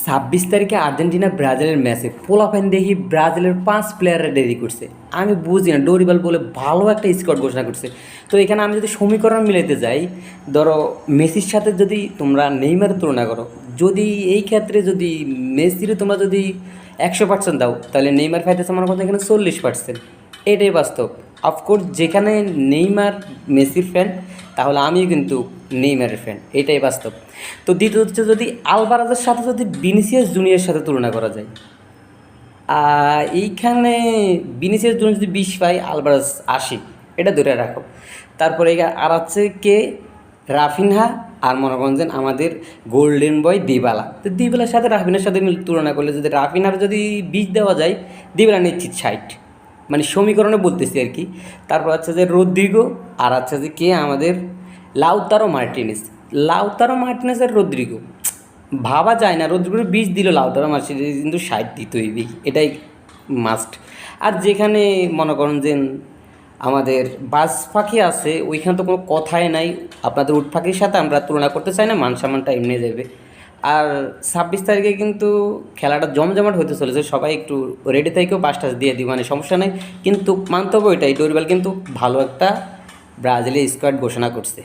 26 তারিখে আর্জেন্টিনা ব্রাজিলের ম্যাচে পোলাপাইন দেখি ব্রাজিলের 5 প্লেয়াররা দেরি করছে। আমি বুঝি না, ডোরিবাল বলে ভালো একটা স্কোয়াড ঘোষণা করছে। তো এখানে আমি যদি সমীকরণ মিলাতে যাই, ধরো মেসির সাথে যদি তোমরা নেইমারের তুলনা করো, যদি এই ক্ষেত্রে যদি মেসির তোমরা যদি 100% দাও, তাহলে নেইমার পাইতেছে আমার কথা এখানে 40%। এটাই বাস্তব। অফকোর্স যেখানে নেইমার মেসির ফ্যান, তাহলে আমিও কিন্তু নেইমারের ফ্যান, এটাই বাস্তব। তো দ্বিতীয় হচ্ছে, যদি আলভারেজের সাথে যদি ভিনিসিয়াস জুনিয়রের সাথে তুলনা করা যায়, এইখানে ভিনিসিয়াস জুনিয়র যদি 20 পায়, আলভারেজ 80, এটা ধরে রাখো। তারপরে আর আছে কে, রাফিনহা, আর মনে করেন যে আমাদের গোল্ডেন বয় দিবালা। তো দিবালার সাথে রাফিনার সাথে তুলনা করলে যদি রাফিনার যদি 20 দেওয়া যায়, দিবালা নিশ্চিত 60, মানে সমীকরণে বলতেছি আর কি। তারপর আছে যে রদ্রিগো, আর আছে যে কে আমাদের লাউতারো মার্টিনেজ। লাউতারো মার্টিনেজ আর রদ্রিগো ভাবা যায় না, রদ্রিগোর 20 দিল, লাউতারো মার্টিনেজ কিন্তু 60 দিতই, এটাই মাস্ট। আর যেখানে মনে করেন যে আমাদের বাস পাখি আছে, ওইখানে তো কোনো কথাই নাই। আপনাদের উট পাখির সাথে আমরা তুলনা করতে চাই না, মান সম্মানটা এমনি যাবে। আর 26 তারিখে কিন্তু খেলাটা জমজমাট হতে চলেছে, সবাই একটু রেডি থেকেও পাঁচ টাচ দিয়ে দিই, মানে সমস্যা নেই। কিন্তু মানতে হবে ওইটাই, ডোরিবাল কিন্তু ভালো একটা ব্রাজিলের স্কোয়াড ঘোষণা করছে।